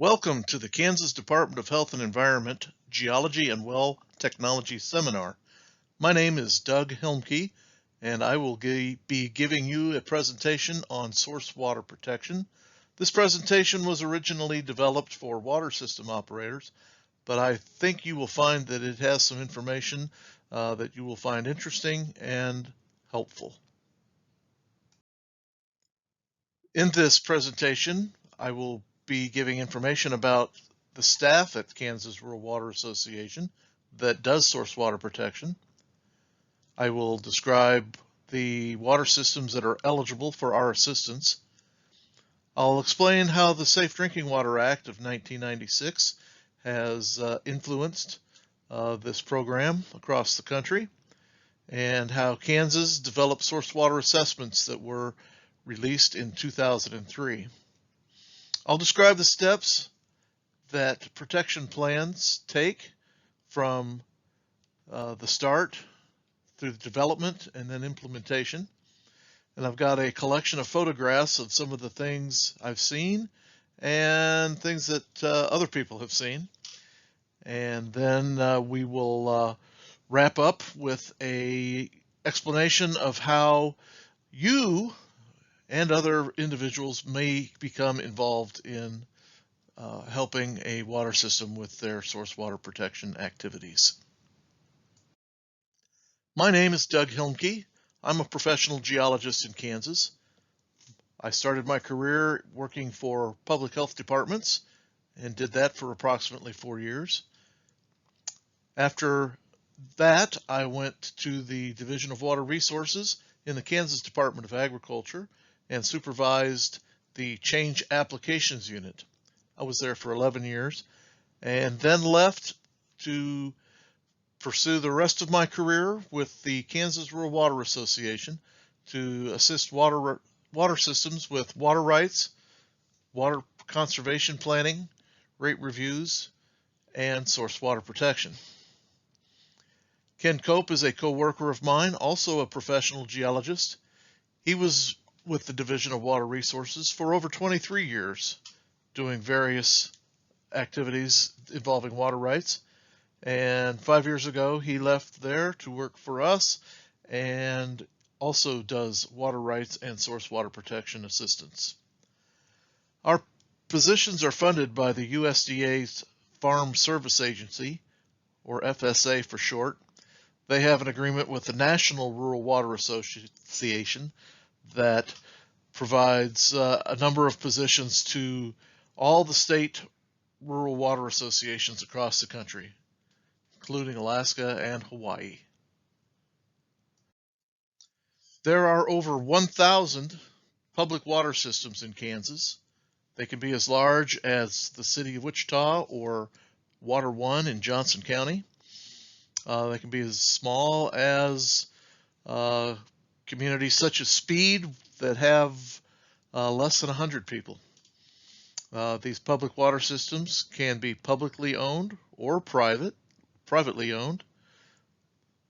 Welcome to the Kansas Department of Health and Environment Geology and Well Technology Seminar. My name is Doug Hilmke, and I will be giving you a presentation on source water protection. This presentation was originally developed for water system operators, but I think you will find that it has some information that you will find interesting and helpful. In this presentation, I will be giving information about the staff at Kansas Rural Water Association that does source water protection. I will describe the water systems that are eligible for our assistance. I'll explain how the Safe Drinking Water Act of 1996 has influenced this program across the country, and how Kansas developed source water assessments that were released in 2003. I'll describe the steps that protection plans take from the start through the development and then implementation. And I've got a collection of photographs of some of the things I've seen and things that other people have seen. And then we will wrap up with an explanation of how you and other individuals may become involved in helping a water system with their source water protection activities. My name is Doug Hilmke. I'm a professional geologist in Kansas. I started my career working for public health departments and did that for approximately 4 years. After that, I went to the Division of Water Resources in the Kansas Department of Agriculture and supervised the Change Applications Unit. I was there for 11 years and then left to pursue the rest of my career with the Kansas Rural Water Association to assist water systems with water rights, water conservation planning, rate reviews, and source water protection. Ken Cope is a co-worker of mine, also a professional geologist. He was with the Division of Water Resources for over 23 years, doing various activities involving water rights. And 5 years ago, he left there to work for us and also does water rights and source water protection assistance. Our positions are funded by the USDA's Farm Service Agency, or FSA for short. They have an agreement with the National Rural Water Association that provides a number of positions to all the state rural water associations across the country, including Alaska and Hawaii. There are over 1,000 public water systems in Kansas. They can be as large as the city of Wichita or Water One in Johnson County. They can be as small as communities such as Speed that have less than 100 people. These public water systems can be publicly owned or privately owned.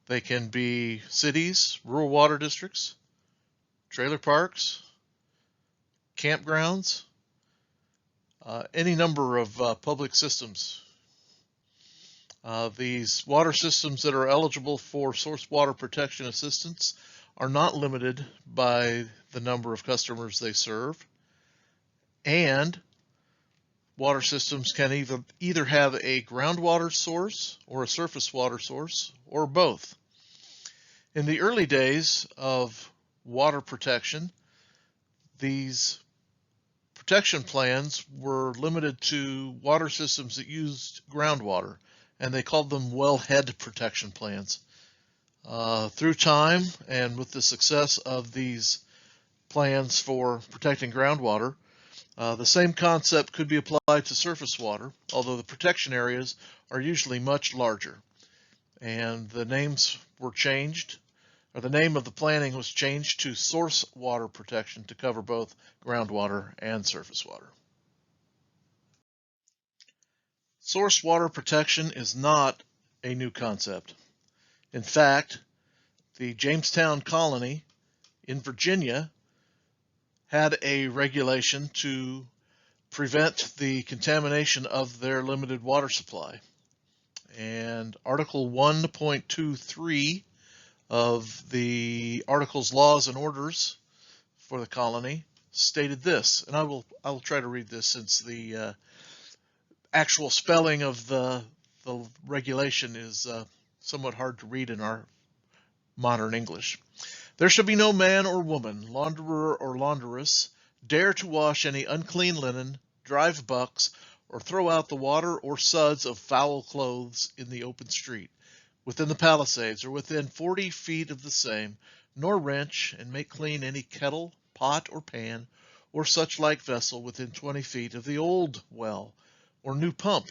They can be cities, rural water districts, trailer parks, campgrounds, any number of public systems. These water systems that are eligible for source water protection assistance are not limited by the number of customers they serve, and water systems can either have a groundwater source or a surface water source, or both. In the early days of water protection, these protection plans were limited to water systems that used groundwater, and they called them wellhead protection plans. Through time and with the success of these plans for protecting groundwater, the same concept could be applied to surface water, although the protection areas are usually much larger. And the names were changed, or the name of the planning was changed to source water protection to cover both groundwater and surface water. Source water protection is not a new concept. In fact, the Jamestown colony in Virginia had a regulation to prevent the contamination of their limited water supply. And Article 1.23 of the Articles, Laws, and Orders for the colony stated this, and I'll try to read this since the actual spelling of the regulation is somewhat hard to read in our modern English. There shall be no man or woman, launderer or launderess, dare to wash any unclean linen, drive bucks, or throw out the water or suds of foul clothes in the open street, within the palisades, or within 40 feet of the same, nor wrench and make clean any kettle, pot, or pan, or such like vessel within 20 feet of the old well, or new pump,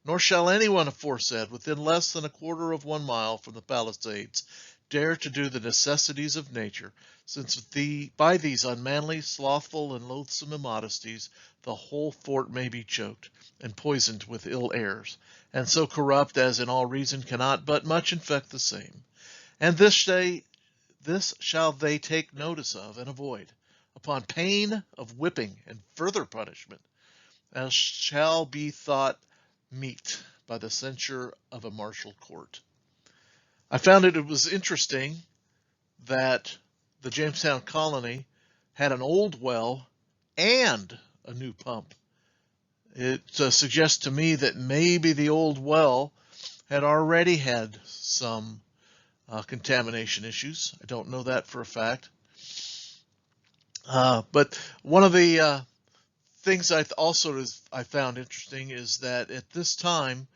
nor shall anyone aforesaid within less than a quarter of 1 mile from the palisades dare to do the necessities of nature, since by these unmanly, slothful, and loathsome immodesties the whole fort may be choked and poisoned with ill airs, and so corrupt as in all reason cannot but much infect the same. And this shall they take notice of and avoid, upon pain of whipping and further punishment, as shall be thought meet by the censure of a martial court. I found it was interesting that the Jamestown colony had an old well and a new pump. It suggests to me that maybe the old well had already had some contamination issues. I don't know that for a fact. But one of the things I found interesting is that at this time,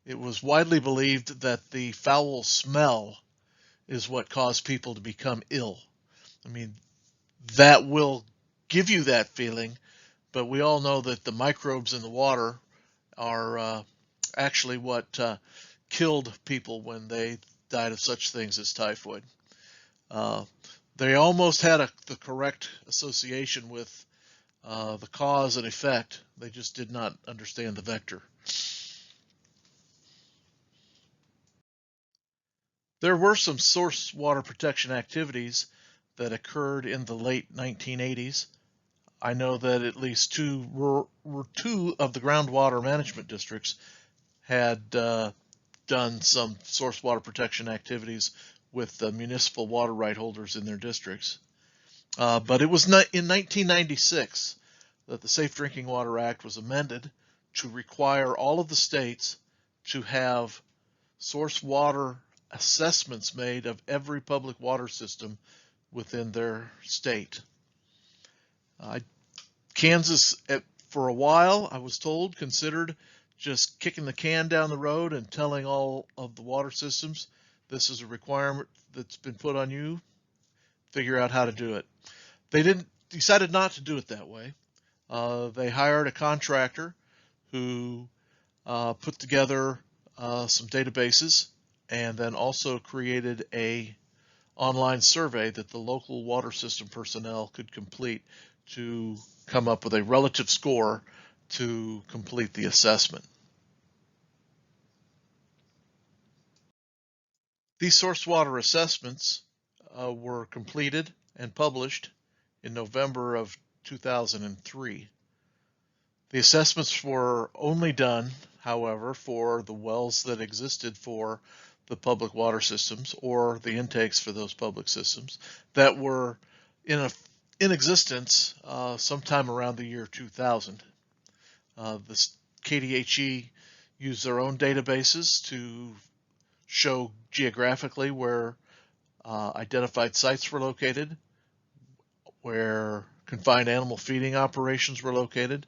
it was widely believed that the foul smell is what caused people to become ill. I mean, that will give you that feeling, but we all know that the microbes in the water are actually what killed people when they died of such things as typhoid. They almost had the correct association with the cause and effect. They just did not understand the vector. There were some source water protection activities that occurred in the late 1980s. I know that at least two of the groundwater management districts had done some source water protection activities with the municipal water right holders in their districts. But it was not in 1996 that the Safe Drinking Water Act was amended to require all of the states to have source water assessments made of every public water system within their state. Kansas, for a while, I was told, considered just kicking the can down the road and telling all of the water systems, this is a requirement that's been put on you, figure out how to do it. They decided not to do it that way. They hired a contractor who put together some databases and then also created a online survey that the local water system personnel could complete to come up with a relative score to complete the assessment. These source water assessments were completed and published in November of 2003. The assessments were only done, however, for the wells that existed for the public water systems or the intakes for those public systems that were in existence sometime around the year 2000. The KDHE used their own databases to show geographically where identified sites were located, where confined animal feeding operations were located,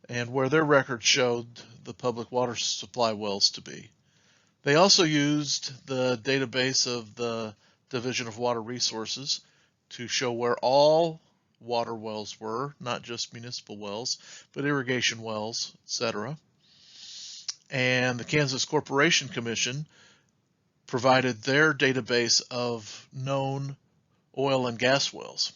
and where their records showed the public water supply wells to be. They also used the database of the Division of Water Resources to show where all water wells were, not just municipal wells, but irrigation wells, etc. And the Kansas Corporation Commission provided their database of known oil and gas wells.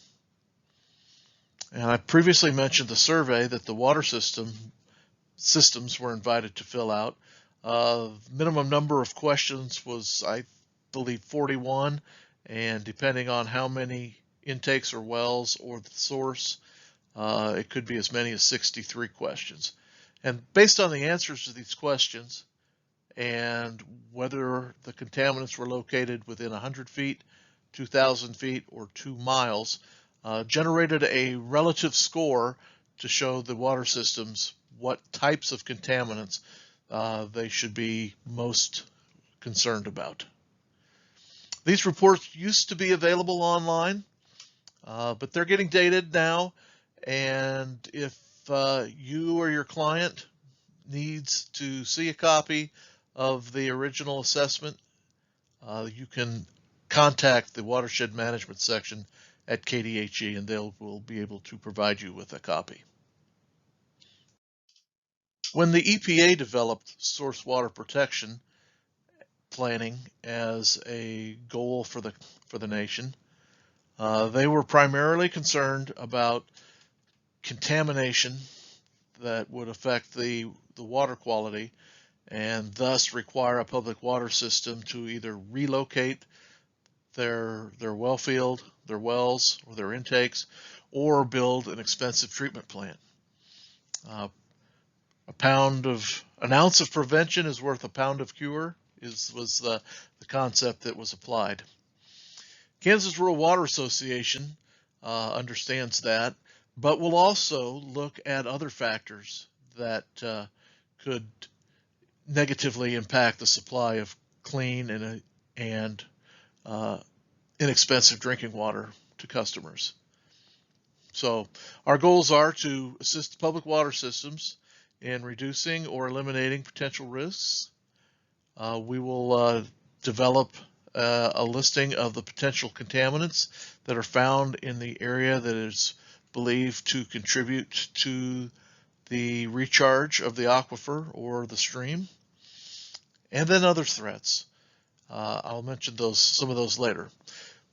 And I previously mentioned the survey that the water systems were invited to fill out. Minimum number of questions was, I believe, 41, and depending on how many intakes or wells or the source, It could be as many as 63 questions. And based on the answers to these questions and whether the contaminants were located within 100 feet, 2,000 feet, or 2 miles, generated a relative score to show the water systems what types of contaminants they should be most concerned about. These reports used to be available online, but they're getting dated now, and if you or your client needs to see a copy of the original assessment, you can contact the Watershed Management section at KDHE, and they will be able to provide you with a copy. When the EPA developed source water protection planning as a goal for the nation, they were primarily concerned about contamination that would affect the water quality and thus require a public water system to either relocate their well field, their wells, or their intakes, or build an expensive treatment plant. An ounce of prevention is worth a pound of cure was the concept that was applied. Kansas Rural Water Association understands that, but will also look at other factors that could negatively impact the supply of clean and inexpensive drinking water to customers. So our goals are to assist public water systems in reducing or eliminating potential risks. We will develop a listing of the potential contaminants that are found in the area that is believed to contribute to the recharge of the aquifer or the stream, and then other threats. I'll mention some of those later.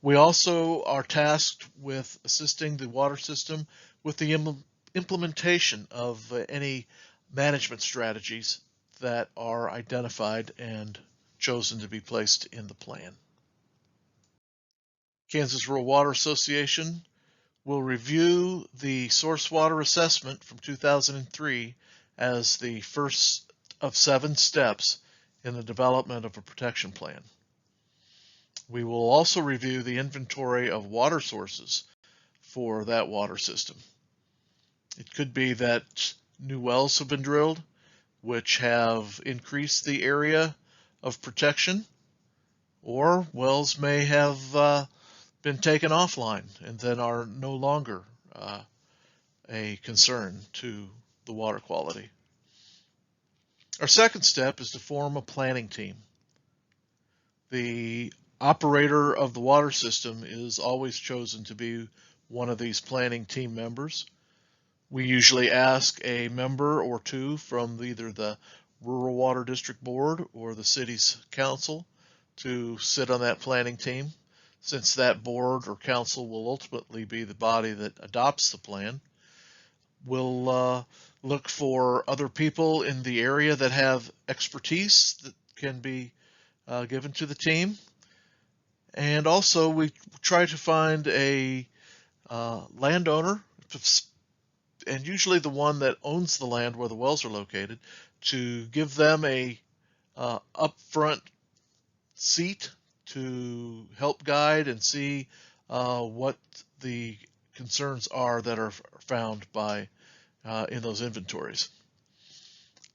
We also are tasked with assisting the water system with the implementation of any management strategies that are identified and chosen to be placed in the plan. Kansas Rural Water Association will review the source water assessment from 2003 as the first of 7 steps in the development of a protection plan. We will also review the inventory of water sources for that water system. It could be that new wells have been drilled, which have increased the area of protection, or wells may have been taken offline and then are no longer a concern to the water quality. Our second step is to form a planning team. The operator of the water system is always chosen to be one of these planning team members. We usually ask a member or two from either the Rural Water District Board or the city's council to sit on that planning team, since that board or council will ultimately be the body that adopts the plan. We'll look for other people in the area that have expertise that can be given to the team. And also we try to find a landowner, and usually the one that owns the land where the wells are located, to give them a upfront seat to help guide and see what the concerns are that are found in those inventories.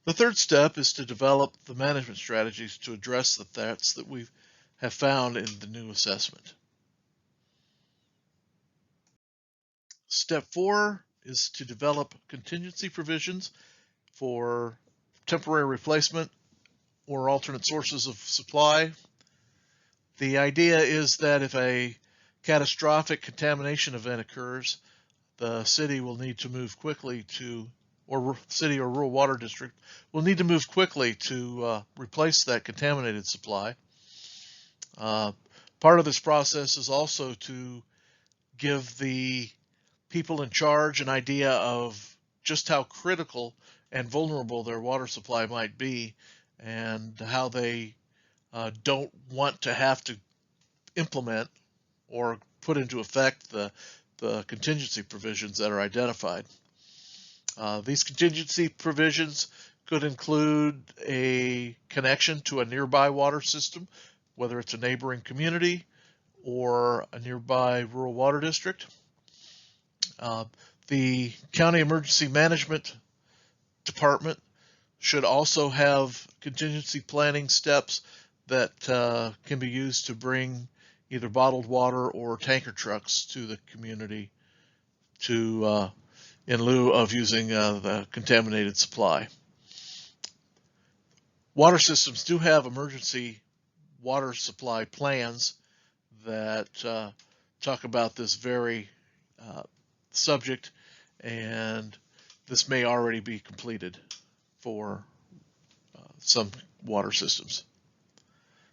The third step is to develop the management strategies to address the threats that we have found in the new assessment. Step 4 is to develop contingency provisions for temporary replacement or alternate sources of supply. The idea is that if a catastrophic contamination event occurs, the city will need to move quickly or city or rural water district will need to move quickly to replace that contaminated supply. Part of this process is also to give the people in charge an idea of just how critical and vulnerable their water supply might be, and how they don't want to have to implement or put into effect the the contingency provisions that are identified. These contingency provisions could include a connection to a nearby water system, whether it's a neighboring community or a nearby rural water district. The County Emergency Management Department should also have contingency planning steps that can be used to bring either bottled water or tanker trucks to the community to in lieu of using the contaminated supply. Water systems do have emergency water supply plans that talk about this very subject, and this may already be completed for some water systems.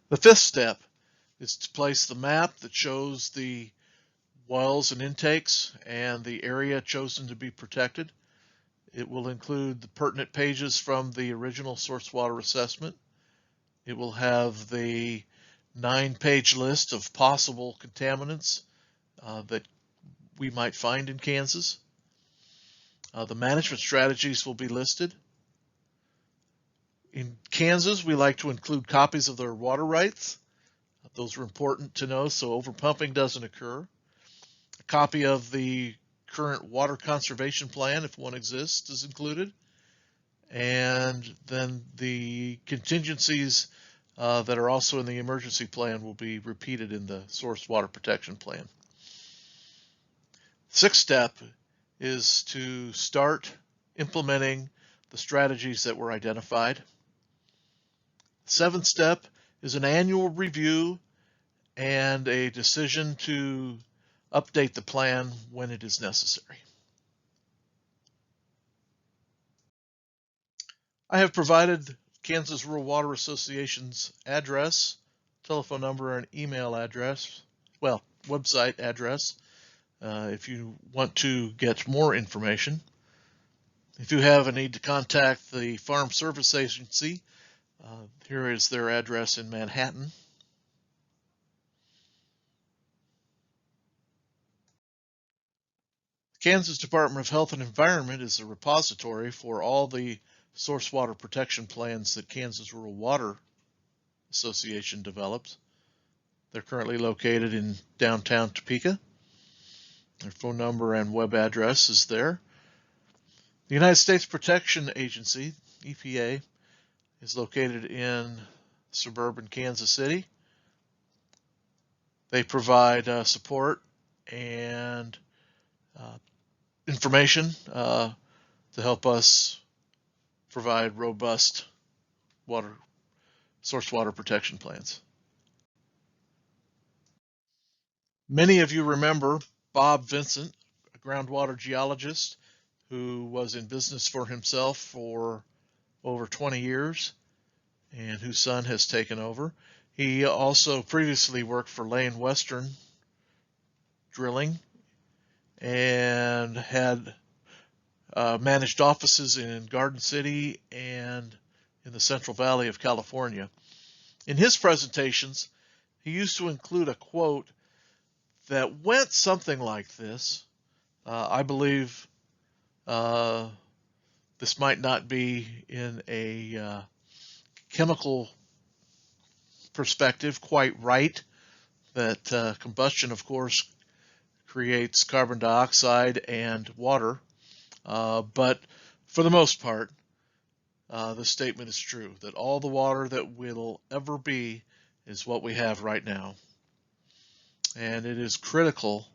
The fifth step is to place the map that shows the wells and intakes and the area chosen to be protected. It will include the pertinent pages from the original source water assessment. It will have the 9-page list of possible contaminants that we might find in Kansas. The management strategies will be listed. In Kansas, we like to include copies of their water rights. Those are important to know so overpumping doesn't occur. A copy of the current water conservation plan, if one exists, is included. And then the contingencies that are also in the emergency plan will be repeated in the source water protection plan. Sixth step is to start implementing the strategies that were identified. Seventh step is an annual review and a decision to update the plan when it is necessary. I have provided Kansas Rural Water Association's address, telephone number, and email address, well, website address, if you want to get more information. If you have a need to contact the Farm Service Agency, here is their address in Manhattan. The Kansas Department of Health and Environment is a repository for all the source water protection plans that Kansas Rural Water Association develops. They're currently located in downtown Topeka. Their phone number and web address is there. The United States Protection Agency, EPA, is located in suburban Kansas City. They provide support and information to help us provide robust source water protection plans. Many of you remember Bob Vincent, a groundwater geologist who was in business for himself for over 20 years and whose son has taken over. He also previously worked for Lane Western Drilling and had managed offices in Garden City and in the Central Valley of California. In his presentations, he used to include a quote that went something like this. I believe this might not be in a chemical perspective quite right, that combustion, of course, creates carbon dioxide and water, but for the most part, the statement is true, that all the water that will ever be is what we have right now. And it is critical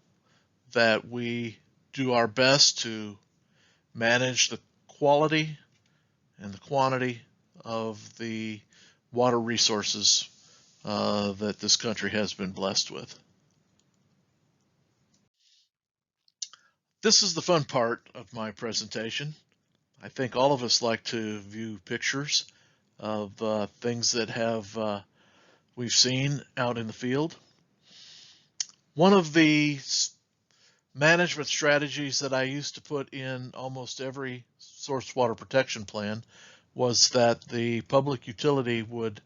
that we do our best to manage the quality and the quantity of the water resources that this country has been blessed with. This is the fun part of my presentation. I think all of us like to view pictures of things that we've seen out in the field. One of the management strategies that I used to put in almost every source water protection plan was that the public utility would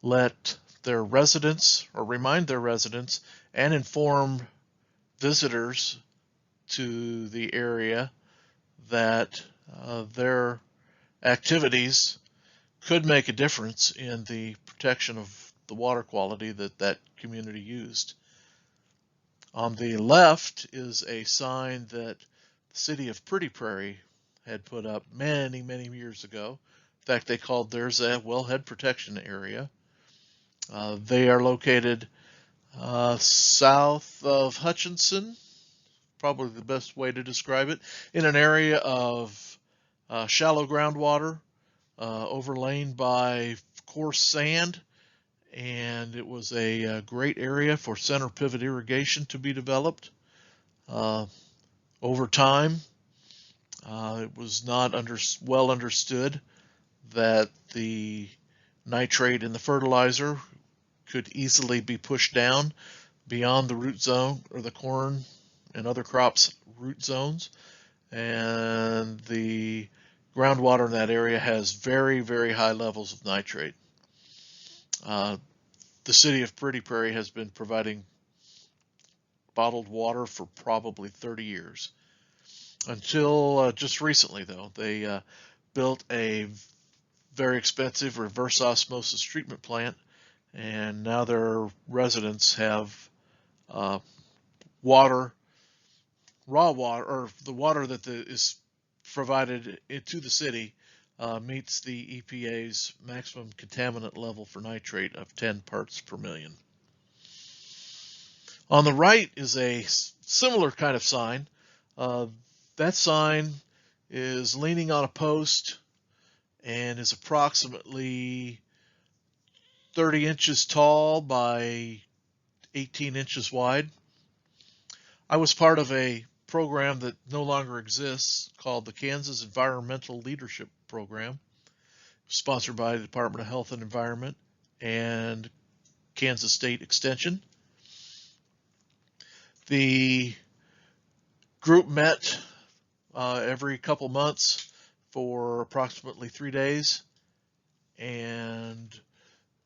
let their residents, or remind their residents, and inform visitors to the area that their activities could make a difference in the protection of the water quality that that community used. On the left is a sign that the city of Pretty Prairie had put up many, many years ago. In fact, they called theirs a wellhead protection area. They are located south of Hutchinson, probably the best way to describe it, in an area of shallow groundwater overlain by coarse sand, and it was a great area for center pivot irrigation to be developed. Over time, it was not well understood that the nitrate in the fertilizer could easily be pushed down beyond the root zone, or the corn and other crops root zones, and the groundwater in that area has very, very high levels of nitrate. The city of Pretty Prairie has been providing bottled water for probably 30 years. Until just recently, though, they built a very expensive reverse osmosis treatment plant, and now their residents have water, raw water, or the water that is provided to the city meets the EPA's maximum contaminant level for nitrate of 10 parts per million. On the right is a similar kind of sign. That sign is leaning on a post and is approximately 30 inches tall by 18 inches wide. I was part of a program that no longer exists called the Kansas Environmental Leadership Program, sponsored by the Department of Health and Environment and Kansas State Extension. The group met every couple months for approximately 3 days, and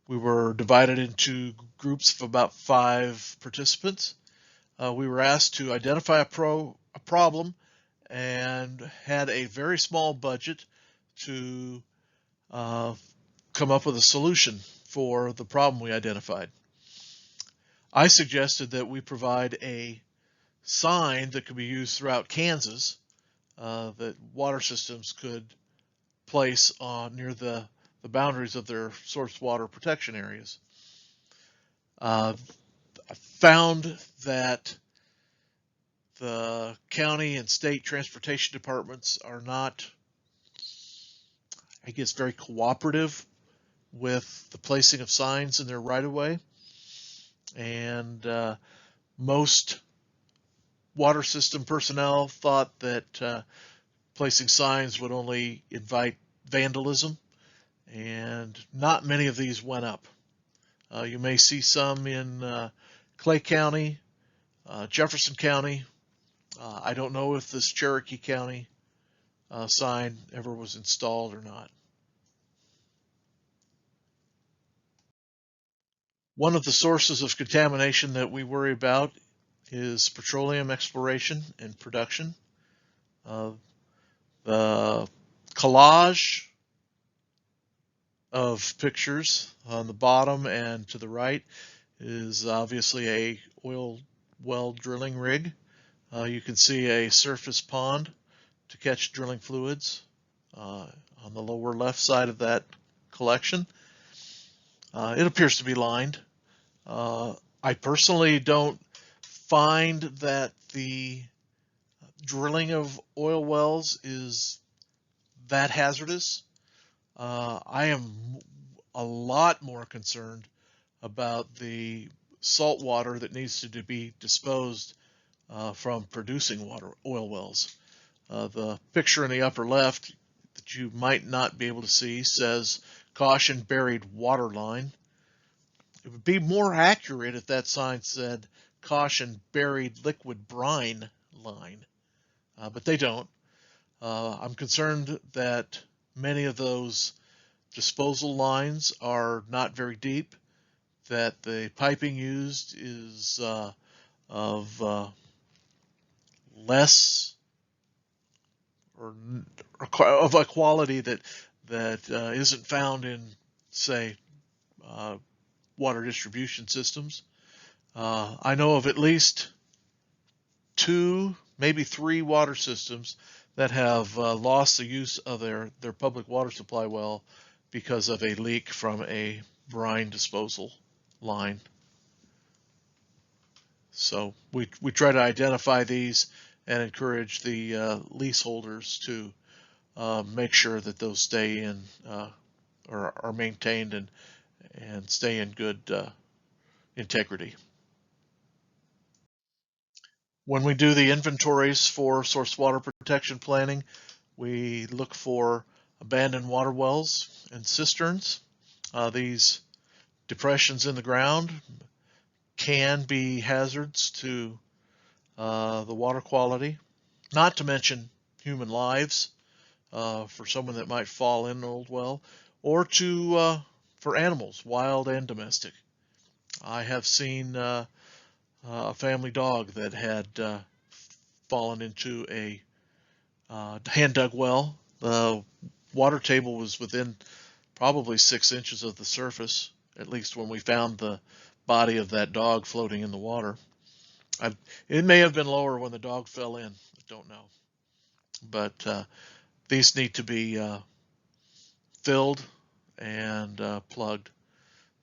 we were divided into groups of about 5 participants. We were asked to identify a problem and had a very small budget to come up with a solution for the problem we identified. I suggested that we provide a sign that could be used throughout Kansas that water systems could place on near the boundaries of their source water protection areas. I found that the county and state transportation departments are not, I guess, very cooperative with the placing of signs in their right-of-way, and most water system personnel thought that placing signs would only invite vandalism, and not many of these went up. You may see some in Clay County, Jefferson County. I don't know if this Cherokee County sign ever was installed or not. One of the sources of contamination that we worry about is petroleum exploration and production. The collage of pictures on the bottom and to the right is obviously a oil well drilling rig. You can see a surface pond to catch drilling fluids on the lower left side of that collection. It appears to be lined. I personally don't find that the drilling of oil wells is that hazardous. I am a lot more concerned about the salt water that needs to be disposed from producing oil wells. The picture in the upper left that you might not be able to see says "Caution buried water line." It would be more accurate if that sign said "Caution buried liquid brine line," but they don't. I'm concerned that many of those disposal lines are not very deep, that the piping used is of less or of a quality that isn't found in, say, water distribution systems. I know of at least 2, maybe 3 water systems that have lost the use of their public water supply well because of a leak from a brine disposal line. So we try to identify these and encourage the leaseholders to make sure that those stay in or are maintained and stay in good integrity. When we do the inventories for source water protection planning, we look for abandoned water wells and cisterns. These depressions in the ground can be hazards to the water quality, not to mention human lives for someone that might fall in an old well, or for animals, wild and domestic. I have seen a family dog that had fallen into a hand dug well. The water table was within probably 6 inches of the surface, at least when we found the body of that dog floating in the water. It may have been lower when the dog fell in. I don't know. But these need to be filled and plugged.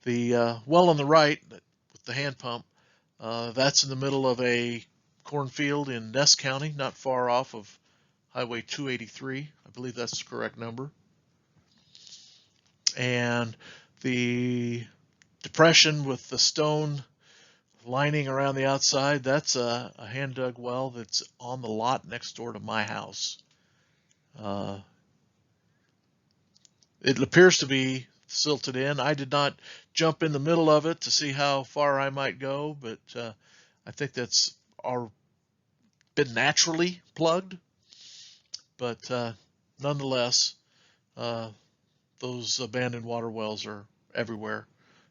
The well on the right with the hand pump, that's in the middle of a cornfield in Ness County, not far off of Highway 283. I believe that's the correct number. And the depression with the stone lining around the outside, that's a hand dug well that's on the lot next door to my house. It appears to be silted in. I did not jump in the middle of it to see how far I might go, but I think that's been naturally plugged. But nonetheless, those abandoned water wells are everywhere,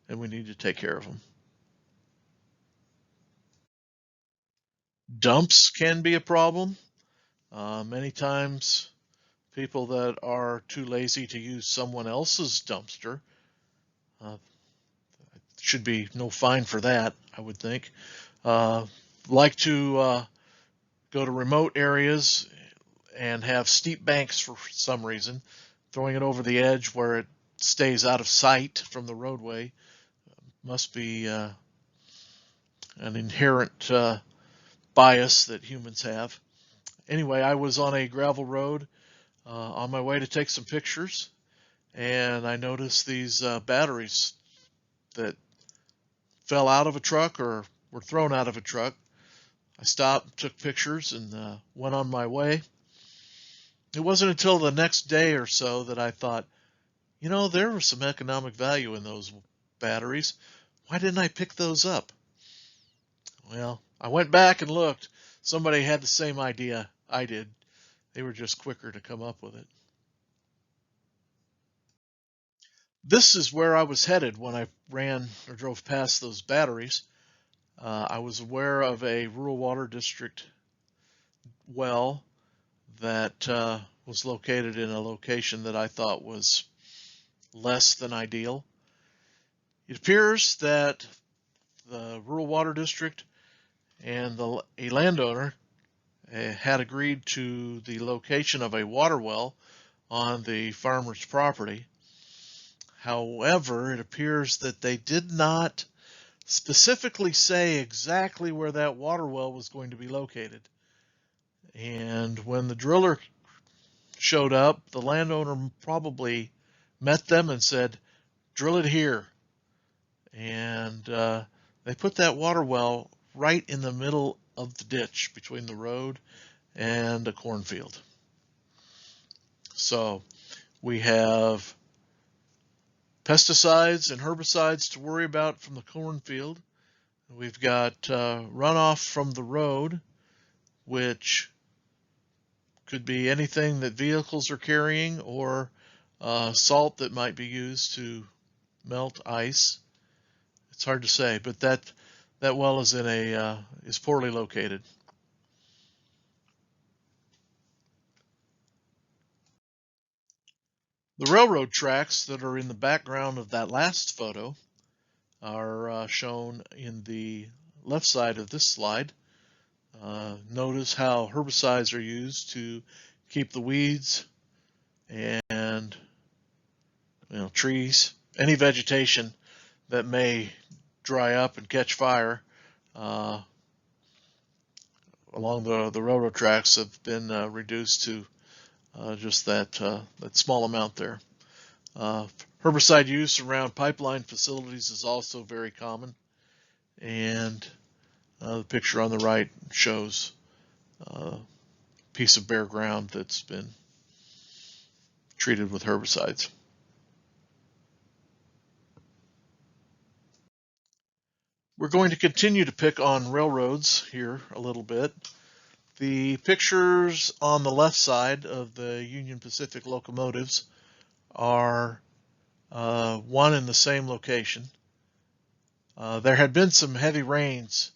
and we need to take care of them. Dumps can be a problem. Many times, people that are too lazy to use someone else's dumpster should be no fine for that, I would think. Like to go to remote areas and have steep banks for some reason, throwing it over the edge where it stays out of sight from the roadway must be an inherent bias that humans have. Anyway, I was on a gravel road on my way to take some pictures, and I noticed these batteries that fell out of a truck or were thrown out of a truck. I stopped, took pictures, and went on my way. It wasn't until the next day or so that I thought, there was some economic value in those batteries. Why didn't I pick those up? Well, I went back and looked. Somebody had the same idea I did. They were just quicker to come up with it. This is where I was headed when I ran or drove past those batteries. I was aware of a rural water district well that was located in a location that I thought was less than ideal. It appears that the rural water district and a landowner had agreed to the location of a water well on the farmer's property. However, it appears that they did not specifically say exactly where that water well was going to be located. And when the driller showed up, the landowner probably met them and said, "Drill it here." And they put that water well right in the middle of the ditch between the road and a cornfield. So we have pesticides and herbicides to worry about from the cornfield. We've got runoff from the road, which could be anything that vehicles are carrying or salt that might be used to melt ice. It's hard to say, but that well is is poorly located. The railroad tracks that are in the background of that last photo are shown in the left side of this slide. Notice how herbicides are used to keep the weeds and trees, any vegetation that may dry up and catch fire along the railroad tracks have been reduced to just that small amount there. Herbicide use around pipeline facilities is also very common, and the picture on the right shows a piece of bare ground that's been treated with herbicides. We're going to continue to pick on railroads here a little bit. The pictures on the left side of the Union Pacific locomotives are one in the same location. There had been some heavy rains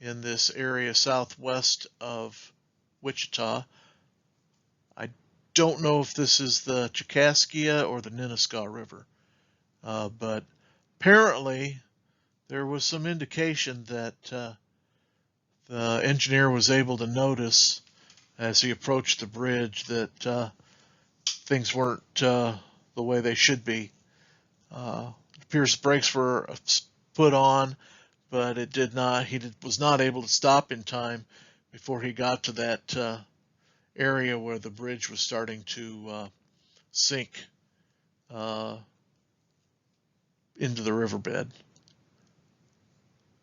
in this area southwest of Wichita. I don't know if this is the Chikaskia or the Ninnascaw River, but apparently there was some indication that the engineer was able to notice as he approached the bridge that things weren't the way they should be. It appears brakes were put on, but it did not. He was not able to stop in time before he got to that area where the bridge was starting to sink into the riverbed.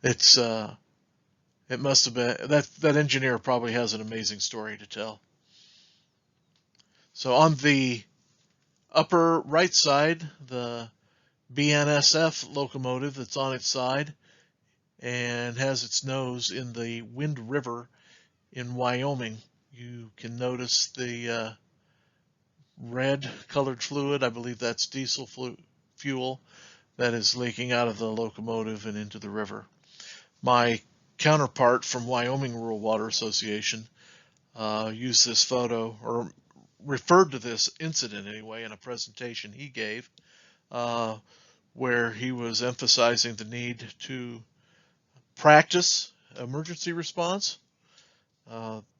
It must have been that engineer probably has an amazing story to tell. So on the upper right side, the BNSF locomotive that's on its side and has its nose in the Wind River in Wyoming. You can notice the red colored fluid. I believe that's diesel fuel that is leaking out of the locomotive and into the river. My counterpart from Wyoming Rural Water Association used this photo, or referred to this incident anyway, in a presentation he gave where he was emphasizing the need to practice emergency response.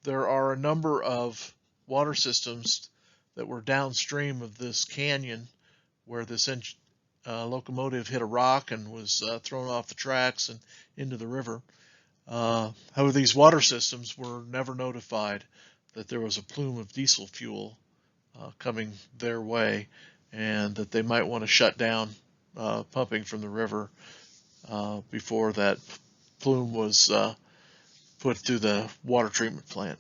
There are a number of water systems that were downstream of this canyon where this locomotive hit a rock and was thrown off the tracks and into the river. However, these water systems were never notified that there was a plume of diesel fuel coming their way and that they might want to shut down pumping from the river before that plume was put through the water treatment plant.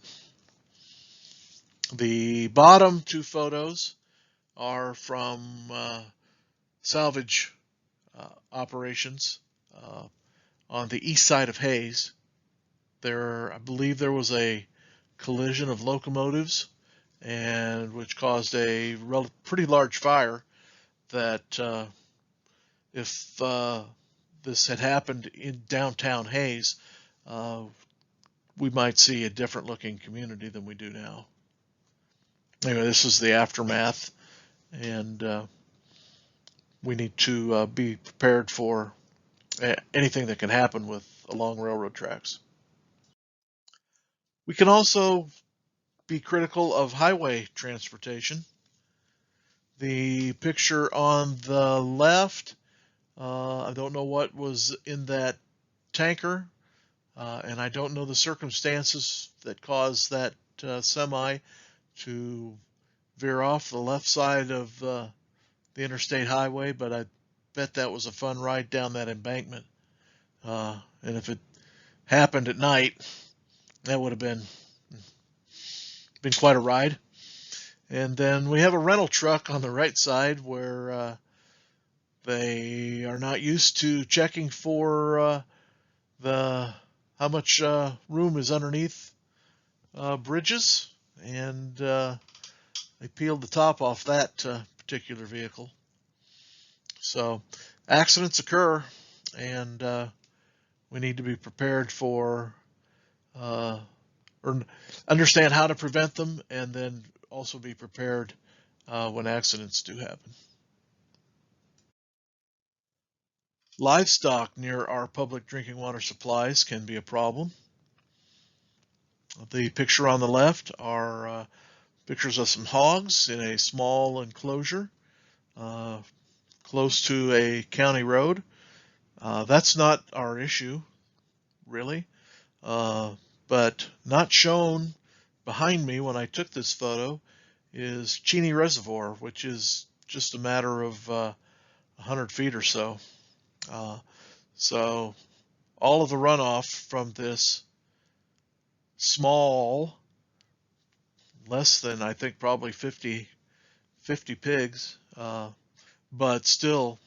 The bottom two photos are from salvage operations on the east side of Hayes. I believe there was a collision of locomotives, and which caused a pretty large fire that if this had happened in downtown Hayes, we might see a different looking community than we do now. Anyway, this is the aftermath, and we need to be prepared for anything that can happen along railroad tracks. We can also be critical of highway transportation. The picture on the left, I don't know what was in that tanker, and I don't know the circumstances that caused that semi to veer off the left side of the interstate highway, but I bet that was a fun ride down that embankment. And if it happened at night, that would have been quite a ride. And then we have a rental truck on the right side where they are not used to checking for how much room is underneath bridges, and they peeled the top off that particular vehicle. So accidents occur, and we need to be prepared for or understand how to prevent them, and then also be prepared when accidents do happen. Livestock near our public drinking water supplies can be a problem. The picture on the left are pictures of some hogs in a small enclosure close to a county road. That's not our issue, really, but not shown behind me when I took this photo is Cheney Reservoir, which is just a matter of 100 feet or so. So all of the runoff from this small, less than I think probably 50 pigs, but still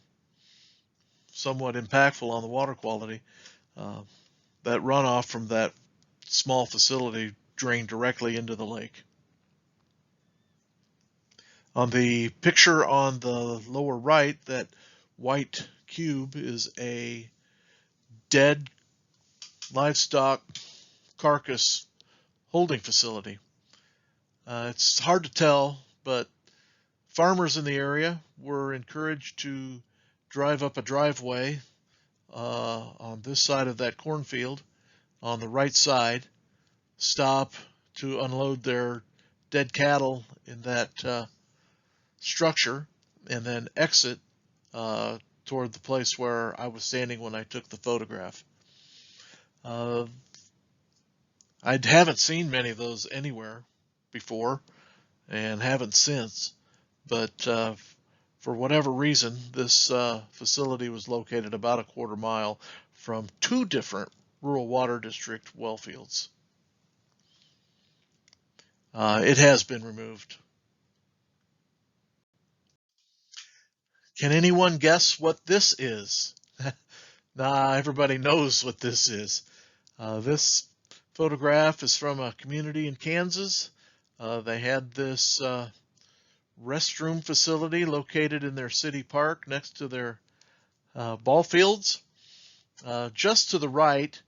somewhat impactful on the water quality. That runoff from that small facility drained directly into the lake. On the picture on the lower right, that white cube is a dead livestock carcass holding facility. It's hard to tell, but farmers in the area were encouraged to drive up a driveway on this side of that cornfield on the right side, stop to unload their dead cattle in that structure, and then exit toward the place where I was standing when I took the photograph. I haven't seen many of those anywhere before and haven't since, but for whatever reason, this facility was located about a quarter mile from two different rural water district well fields. It has been removed. Can anyone guess what this is? Nah, everybody knows what this is. This photograph is from a community in Kansas. They had this restroom facility located in their city park next to their ball fields. Just to the right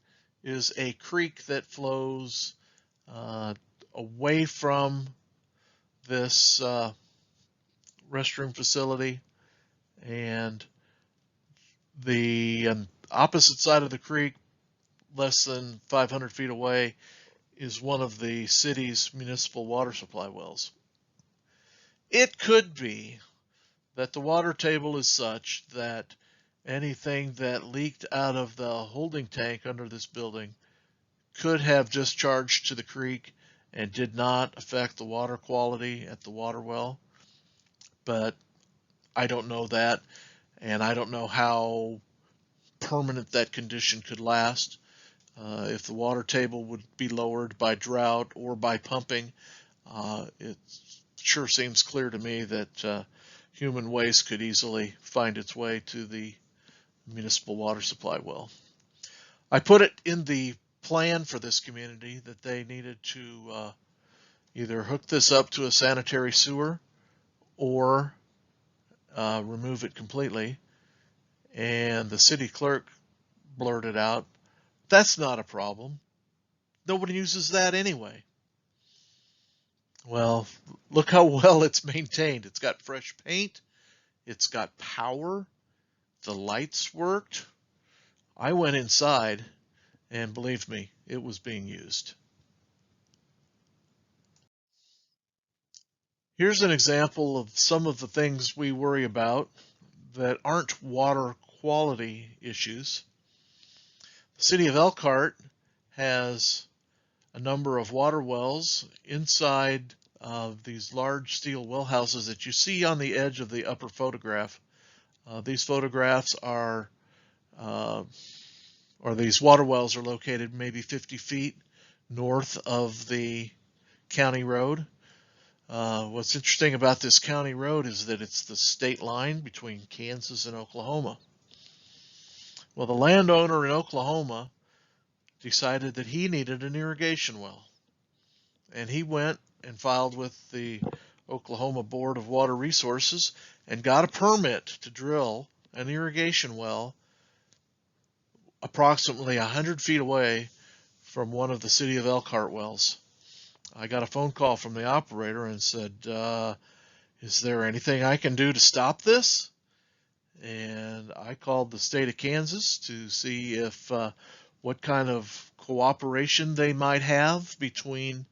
is a creek that flows away from this restroom facility, and the opposite side of the creek, less than 500 feet away, is one of the city's municipal water supply wells. It could be that the water table is such that anything that leaked out of the holding tank under this building could have discharged to the creek and did not affect the water quality at the water well. But I don't know that, and I don't know how permanent that condition could last. If the water table would be lowered by drought or by pumping, it sure seems clear to me that human waste could easily find its way to the municipal water supply well. I put it in the plan for this community that they needed to either hook this up to a sanitary sewer or remove it completely. And the city clerk blurted out, "That's not a problem. Nobody uses that anyway." Well, look how well it's maintained. It's got fresh paint. It's got power. The lights worked. I went inside, and believe me, it was being used. Here's an example of some of the things we worry about that aren't water quality issues. The city of Elkhart has a number of water wells inside these large steel well houses that you see on the edge of the upper photograph. These photographs are, or these water wells are located maybe 50 feet north of the county road. What's interesting about this county road is that it's the state line between Kansas and Oklahoma. Well, the landowner in Oklahoma decided that he needed an irrigation well, and he went and filed with the Oklahoma Board of Water Resources and got a permit to drill an irrigation well approximately 100 feet away from one of the city of Elkhart wells. I got a phone call from the operator and said, Is there anything I can do to stop this? And I called the state of Kansas to see if what kind of cooperation they might have between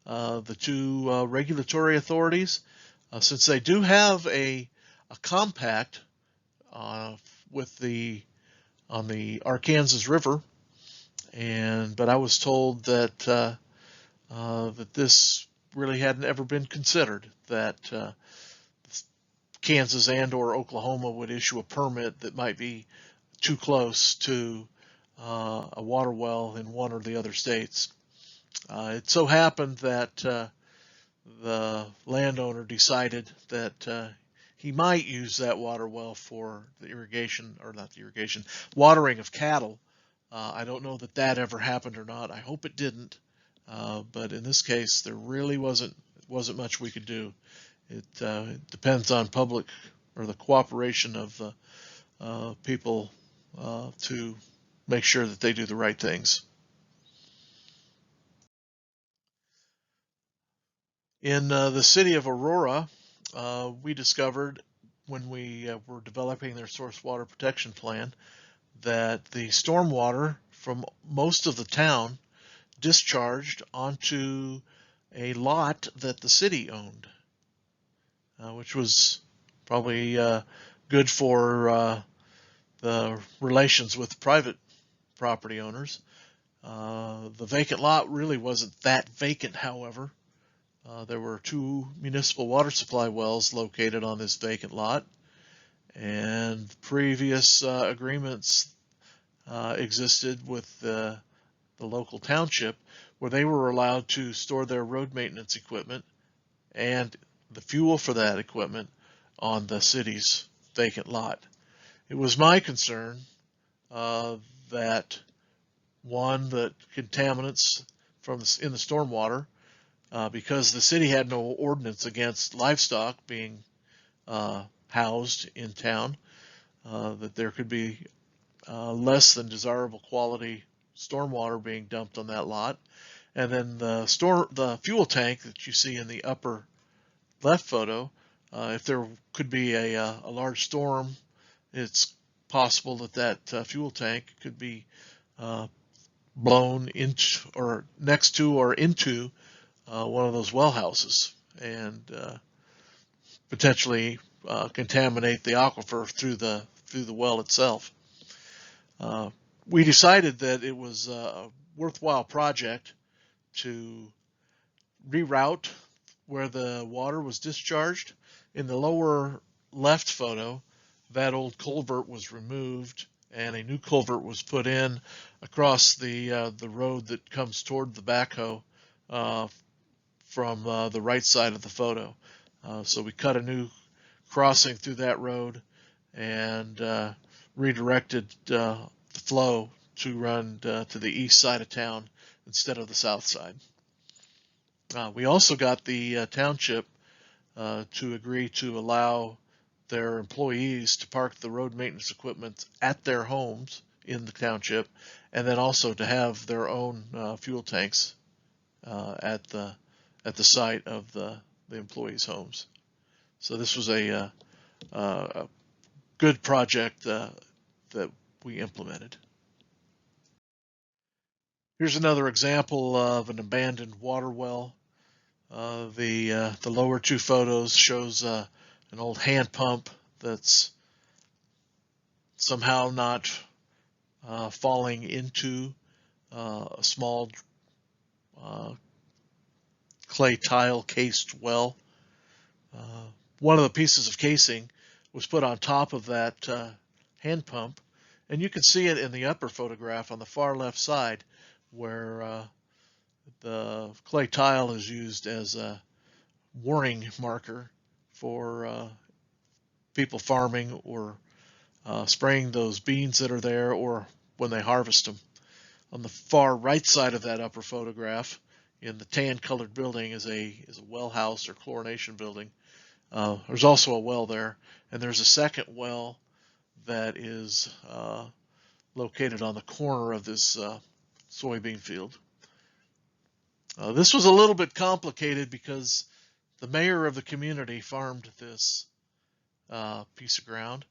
the two regulatory authorities, since they do have a compact uh, with the on the Arkansas River, but I was told that this really hadn't ever been considered, that Kansas and or Oklahoma would issue a permit that might be too close to a water well in one or the other states. It so happened that the landowner decided that he might use that water well for the irrigation, or not the irrigation, watering of cattle. I don't know that that ever happened or not. I hope it didn't. But in this case, there really wasn't much we could do. It depends on public or the cooperation of the people to make sure that they do the right things. In the city of Aurora, we discovered when we were developing their source water protection plan that the stormwater from most of the town discharged onto a lot that the city owned, which was probably good for the relations with private property owners. The vacant lot really wasn't that vacant, however. There were two municipal water supply wells located on this vacant lot, and previous agreements existed with the local township where they were allowed to store their road maintenance equipment and the fuel for that equipment on the city's vacant lot. It was my concern that that contaminants in the stormwater, because the city had no ordinance against livestock being housed in town, that there could be less than desirable quality stormwater being dumped on that lot. And then the fuel tank that you see in the upper left photo, if there could be a large storm, it's possible that fuel tank could be blown into or next to or into one of those well houses and potentially contaminate the aquifer through the well itself. We decided that it was a worthwhile project to reroute where the water was discharged. In the lower left photo, that old culvert was removed and a new culvert was put in across the road that comes toward the backhoe from the right side of the photo. So we cut a new crossing through that road and redirected the flow to run to the east side of town instead of the south side. We also got the township to agree to allow their employees to park the road maintenance equipment at their homes in the township, and then also to have their own fuel tanks at the site of the employees' homes. So this was a good project that we implemented. Here's another example of an abandoned water well. The lower two photos shows an old hand pump that's somehow not falling into a small clay tile cased well. One of the pieces of casing was put on top of that hand pump, and you can see it in the upper photograph on the far left side where the clay tile is used as a warning marker for people farming or spraying those beans that are there, or when they harvest them. On the far right side of that upper photograph, in the tan colored building, is a well house or chlorination building. There's also a well there, and there's a second well that is located on the corner of this soybean field. This was a little bit complicated because the mayor of the community farmed this piece of ground,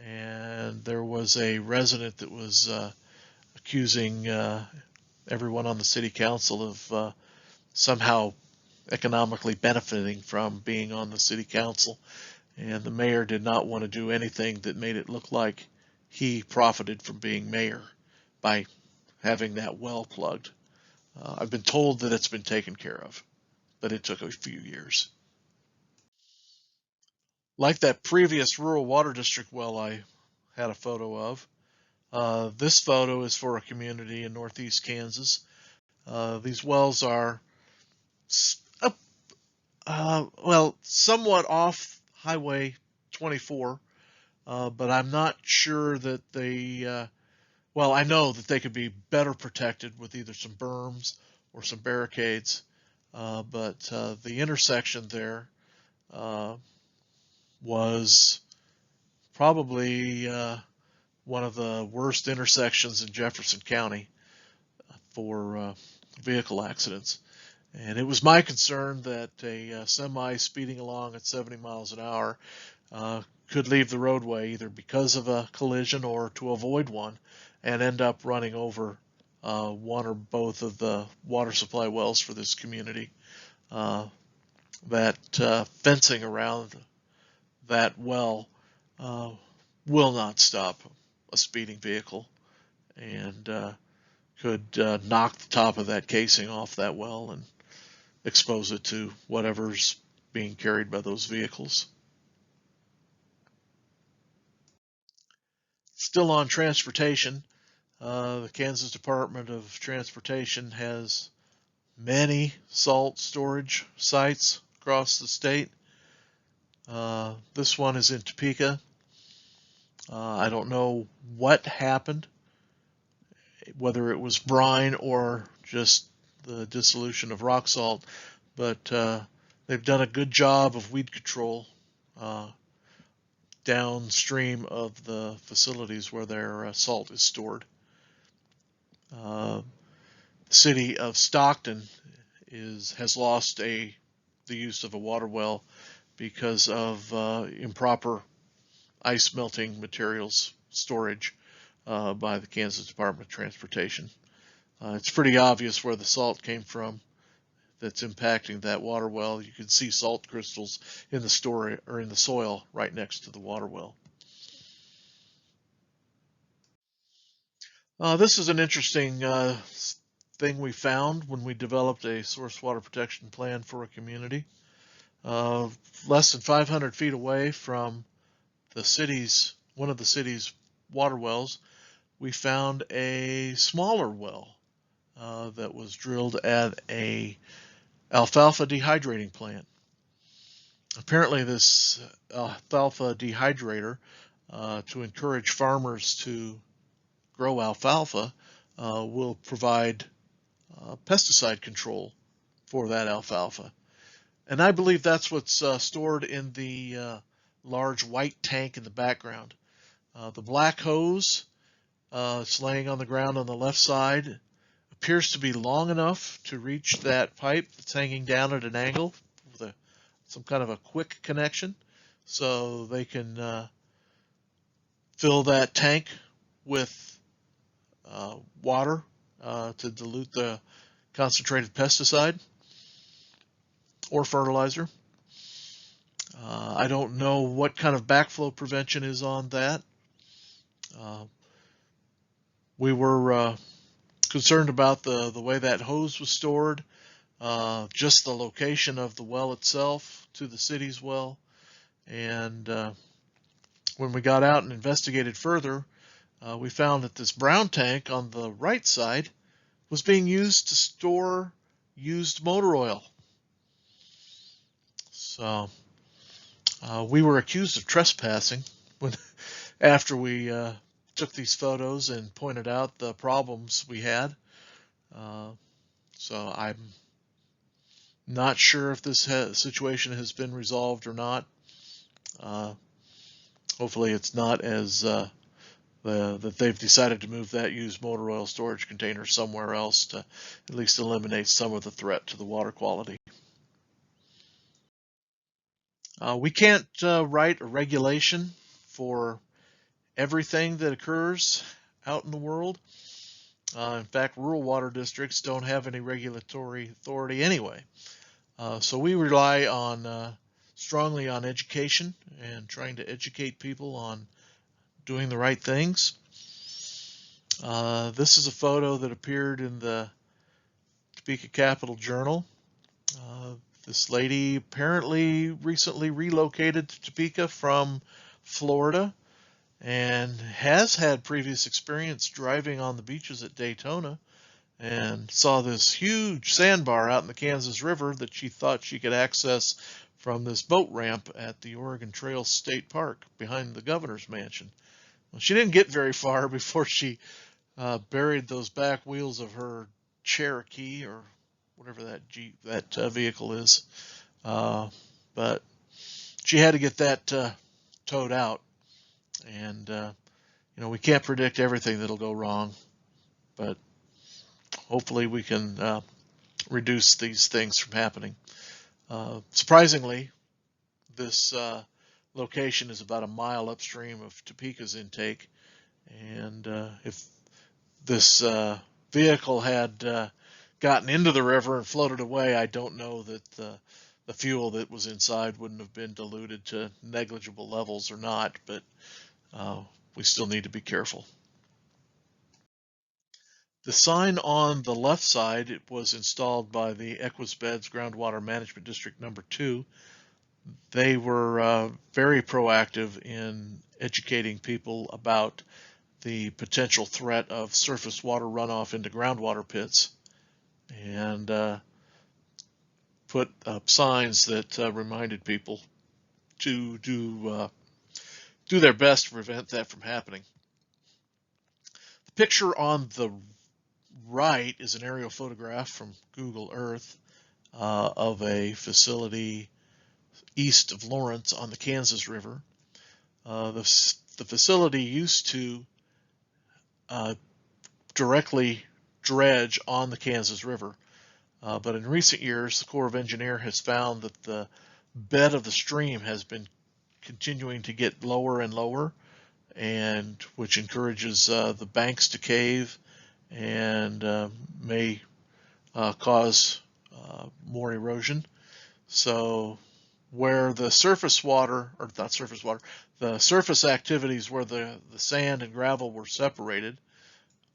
and there was a resident that was accusing everyone on the city council of somehow economically benefiting from being on the city council, and the mayor did not want to do anything that made it look like he profited from being mayor by having that well plugged. I've been told that it's been taken care of, but it took a few years. Like that previous rural water district well I had a photo of, this photo is for a community in northeast Kansas. These wells are well, somewhat off Highway 24, but I'm not sure that they, well, I know that they could be better protected with either some berms or some barricades, but the intersection there was probably one of the worst intersections in Jefferson County for vehicle accidents. And it was my concern that a semi speeding along at 70 miles an hour could leave the roadway either because of a collision or to avoid one and end up running over one or both of the water supply wells for this community. That fencing around that well will not stop a speeding vehicle, and could knock the top of that casing off that well and expose it to whatever's being carried by those vehicles. Still on transportation, the Kansas Department of Transportation has many salt storage sites across the state. This one is in Topeka. I don't know what happened, whether it was brine or just the dissolution of rock salt, but they've done a good job of weed control downstream of the facilities where their salt is stored. The city of Stockton has lost the use of a water well because of improper ice melting materials storage by the Kansas Department of Transportation. It's pretty obvious where the salt came from that's impacting that water well. You can see salt crystals in the story or in the soil right next to the water well. This is an interesting thing we found when we developed a source water protection plan for a community. Less than 500 feet away from one of the city's water wells, we found a smaller well that was drilled at a alfalfa dehydrating plant. Apparently this alfalfa dehydrator, to encourage farmers to grow alfalfa, will provide pesticide control for that alfalfa. And I believe that's what's stored in the large white tank in the background. The black hose, it's laying on the ground on the left side, appears to be long enough to reach that pipe that's hanging down at an angle with some kind of a quick connection, so they can fill that tank with water to dilute the concentrated pesticide or fertilizer. I don't know what kind of backflow prevention is on that. We were concerned about the way that hose was stored, just the location of the well itself to the city's well. And when we got out and investigated further, we found that this brown tank on the right side was being used to store used motor oil. So we were accused of trespassing after we took these photos and pointed out the problems we had. So I'm not sure if this situation has been resolved or not. Hopefully it's not as that they've decided to move that used motor oil storage container somewhere else to at least eliminate some of the threat to the water quality. We can't write a regulation for everything that occurs out in the world. In fact, rural water districts don't have any regulatory authority anyway. So we rely on strongly on education and trying to educate people on doing the right things. This is a photo that appeared in the Topeka Capital Journal. This lady apparently recently relocated to Topeka from Florida and has had previous experience driving on the beaches at Daytona, and saw this huge sandbar out in the Kansas River that she thought she could access from this boat ramp at the Oregon Trail State Park behind the governor's mansion. Well, she didn't get very far before she buried those back wheels of her Cherokee or whatever that vehicle is. But she had to get that towed out, and we can't predict everything that'll go wrong, but hopefully we can reduce these things from happening. Surprisingly, this location is about a mile upstream of Topeka's intake, and if this vehicle had gotten into the river and floated away, I don't know that the fuel that was inside wouldn't have been diluted to negligible levels or not, but we still need to be careful. The sign on the left side, it was installed by the Equisbeds Groundwater Management District number 2. They were very proactive in educating people about the potential threat of surface water runoff into groundwater pits, and put up signs that reminded people to do their best to prevent that from happening. The picture on the right is an aerial photograph from Google Earth of a facility east of Lawrence on the Kansas River. The facility used to directly dredge on the Kansas River, but in recent years the Corps of Engineers has found that the bed of the stream has been continuing to get lower and lower, and which encourages the banks to cave and may cause more erosion. So where the surface water, or not surface water, the surface activities where the sand and gravel were separated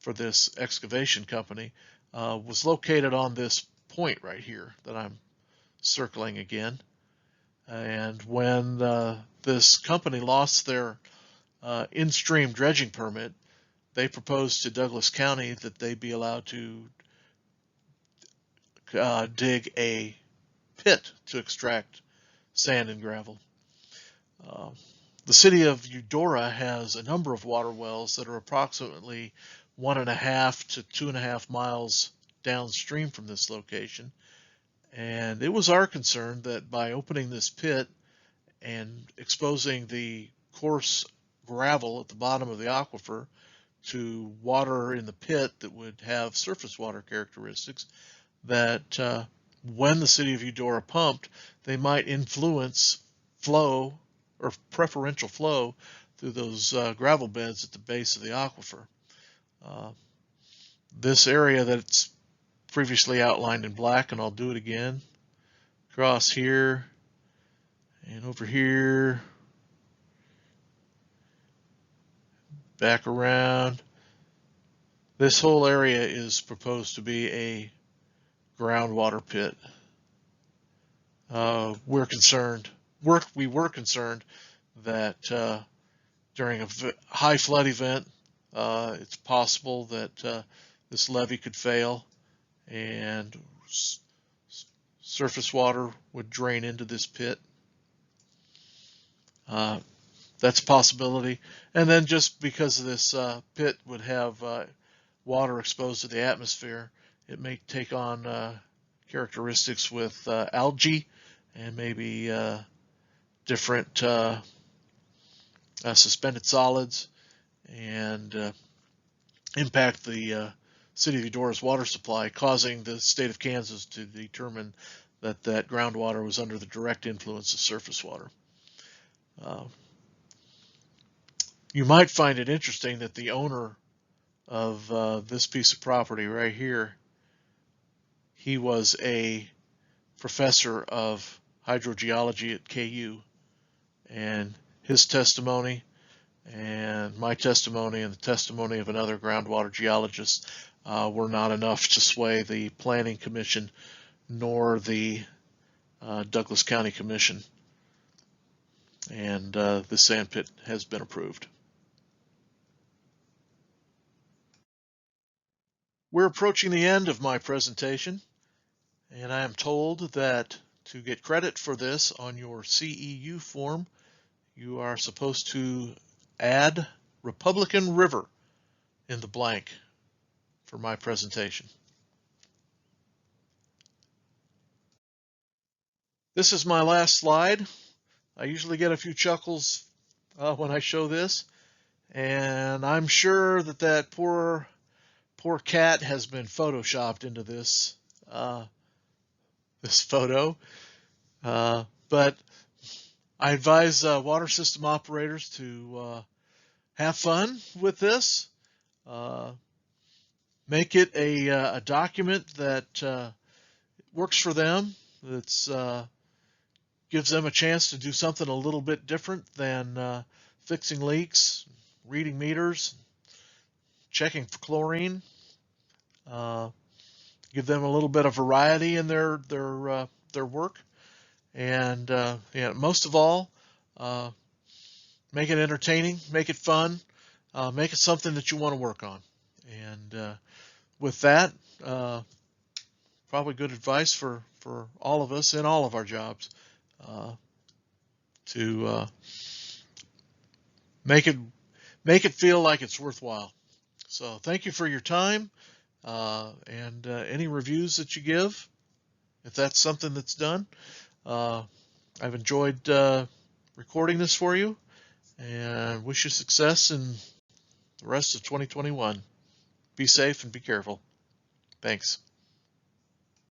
for this excavation company was located on this point right here that I'm circling again. And when this company lost their in-stream dredging permit, they proposed to Douglas County that they be allowed to dig a pit to extract sand and gravel. The city of Eudora has a number of water wells that are approximately 1.5 to 2.5 miles downstream from this location. And it was our concern that by opening this pit and exposing the coarse gravel at the bottom of the aquifer to water in the pit that would have surface water characteristics, that when the city of Eudora pumped, they might influence flow or preferential flow through those gravel beds at the base of the aquifer. This area that's previously outlined in black, and I'll do it again, across here and over here, back around. This whole area is proposed to be a groundwater pit. We were concerned that during a high flood event, it's possible that this levee could fail and surface water would drain into this pit. That's a possibility. And then just because of this pit would have water exposed to the atmosphere, it may take on characteristics with algae and maybe different suspended solids, and impact the city of Eudora's water supply, causing the state of Kansas to determine that groundwater was under the direct influence of surface water. You might find it interesting that the owner of this piece of property right here, he was a professor of hydrogeology at KU, and his testimony and my testimony and the testimony of another groundwater geologist were not enough to sway the Planning Commission nor the Douglas County Commission, and the sand pit has been approved. We're approaching the end of my presentation, and I am told that to get credit for this on your CEU form, you are supposed to add Republican River in the blank for my presentation. This is my last slide. I usually get a few chuckles when I show this, and I'm sure that poor cat has been photoshopped into this this photo. But I advise water system operators to have fun with this. Make it a document that works for them, that's gives them a chance to do something a little bit different than fixing leaks, reading meters, checking for chlorine. Give them a little bit of variety in their work, and yeah, most of all, make it entertaining, make it fun, make it something that you want to work on. And with that, probably good advice for all of us in all of our jobs, to make it feel like it's worthwhile. So thank you for your time, and any reviews that you give, if that's something that's done. I've enjoyed recording this for you, and wish you success in the rest of 2021. Be safe and be careful. Thanks.